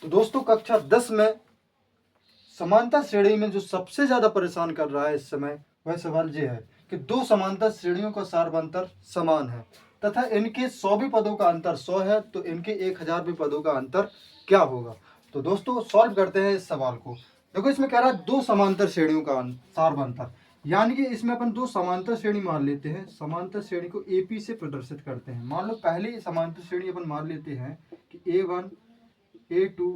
तो दोस्तों कक्षा 10 में समांतर श्रेणी में जो सबसे ज्यादा परेशान कर रहा है इस समय वह सवाल ये है कि दो समांतर श्रेणियों का सार्वंतर समान है तथा इनके 100 पदों का अंतर 100 है, तो इनके 1000 पदों का अंतर क्या होगा। तो दोस्तों सॉल्व करते हैं इस सवाल को। देखो इसमें कह रहा है दो समांतर श्रेणियों का सार्वंतर, यानी कि इसमें अपन दो समांतर श्रेणी मान लेते हैं। समांतर श्रेणी को एपी से प्रदर्शित करते हैं। मान लो पहली समांतर श्रेणी अपन मान लेते हैं कि A1 A2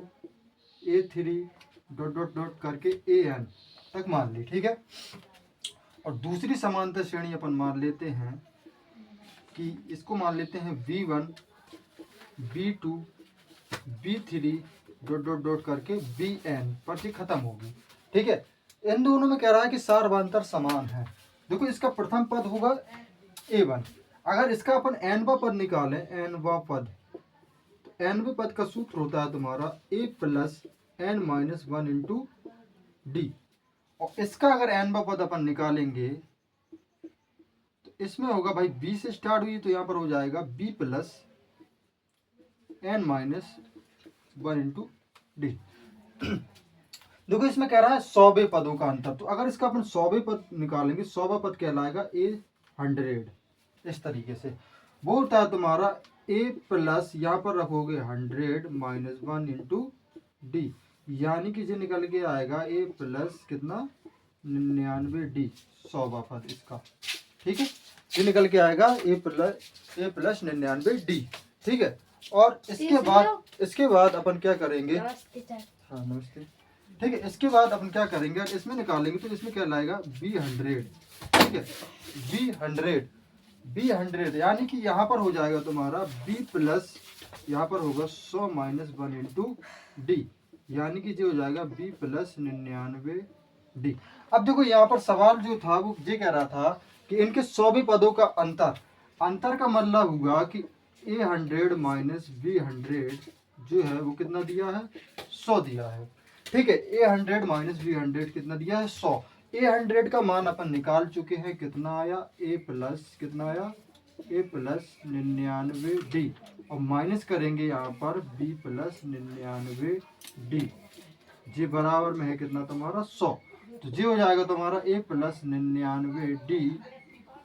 A3 dot dot dot करके AN तक मान ली, ठीक है। और दूसरी समांतर श्रेणी अपन मान लेते हैं कि इसको मान लेते हैं V1 B2 B3 dot dot dot करके BN पर ये खत्म होगी, ठीक है। इन दोनों में कह रहा है कि सार्वंतर समान है। देखो इसका प्रथम पद होगा A1, अगर इसका अपन nवा पद निकालें, nवा पद, तो nवे पद का सूत्र होता है तुम्हारा A plus n minus 1 into D. और इसका अगर nवा पद अपन निकालेंगे तो इसमें होगा भाई B से स्टार्ट हुई तो यहाँ पर हो जाएगा B plus n minus 1 into D. देखो इसमें कह रहा है 100 पदों का अंतर, तो अगर इसका अपन 100 पद निकालेंगे, 100वां पद कहलाएगा A100। इस तरीके से वो होता है तुम्हारा A प्लस यहाँ पर रखोगे 100 माइनस 1 इंटू डी, यानी कि जो निकल के आएगा A प्लस कितना 99D 100वां पद इसका, ठीक है। ये निकल के आएगा A प्लस 99D, ठीक है। और इसके बाद अपन क्या करेंगे, हाँ नमस्ते, ठीक है। इसके बाद अपन क्या करेंगे, इसमें निकालेंगे तो इसमें क्या लाएगा B100, ठीक है। B100 यानी कि यहाँ पर हो जाएगा तुम्हारा B प्लस यहाँ पर होगा 100 माइनस 1 इंटू डी, यानी कि जो हो जाएगा B प्लस 99D। अब देखो यहाँ पर सवाल जो था वो ये कह रहा था कि इनके 100 पदों का अंतर का मतलब होगा कि A100 माइनस B100 जो है वो कितना दिया है 100 दिया है, ठीक है। A100 माइनस B100 कितना दिया है 100। A100 का मान अपन निकाल चुके हैं, कितना आया A प्लस कितना आया A प्लस 99D, और माइनस करेंगे यहाँ पर B प्लस 99D, जी बराबर में है कितना तुम्हारा 100। तो जी हो जाएगा तुम्हारा A प्लस 99D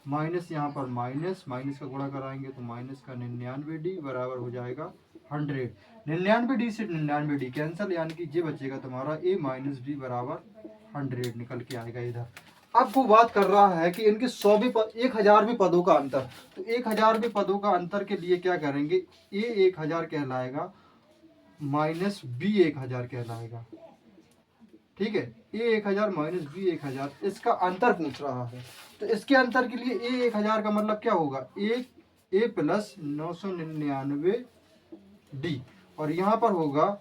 माइनस यहाँ पर माइनस का गुणा कराएंगे तो माइनस का 99D बराबर हो जाएगा 100। 99D से 99D कैंसिल, यानी कि ये बचेगा तुम्हारा A माइनस B बराबर 100 निकल के आएगा इधर। अब वो बात कर रहा है कि इनके 1000 पदों का अंतर, तो 1000 पदों का अंतर के लिए क्या करेंगे, A 1000 कहलाएगा माइनस B 1000 कहलाएगा, ठीक है। A 1000 माइनस B 1000 इसका अंतर पूछ रहा है, तो इसके अंतर के लिए A 1000 का मतलब क्या होगा A प्लस 999D, और यहाँ पर होगा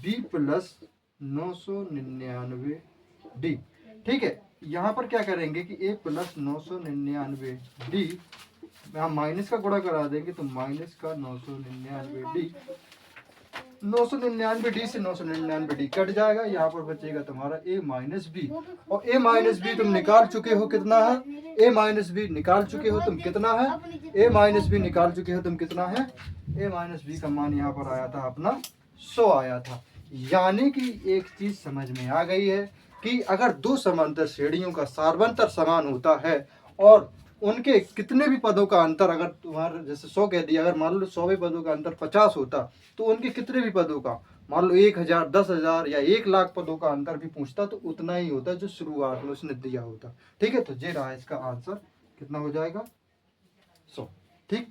B प्लस 999D, ठीक है। यहाँ पर क्या करेंगे कि A प्लस 999D यहाँ माइनस का गुणा करा देंगे तो माइनस का 999D, 999D से 999D कट जाएगा, यहाँ पर बचेगा तुम्हारा A माइनस बी, और A माइनस बी तुम निकाल चुके हो कितना है, A माइनस बी निकाल चुके हो तुम कितना है, A माइनस बी निकाल चुके हो तुम कितना है, A माइनस बी का मान यहाँ पर आया था अपना 100 आया था। यानी कि एक चीज समझ में आ गई है कि अगर दो समांतर श्रेणियों का सार्वंतर समान होता है और उनके कितने भी पदों का अंतर, अगर तुम्हारा जैसे 100 कह दिया, अगर मान लो 100 पदों का अंतर 50 होता तो उनके कितने भी पदों का, मान लो 1000 10,000 या 1,00,000 पदों का अंतर भी पूछता तो उतना ही होता जो शुरुआत में उसने दिया होता, ठीक है। तो ये रहा इसका आंसर, कितना हो जाएगा 100, ठीक।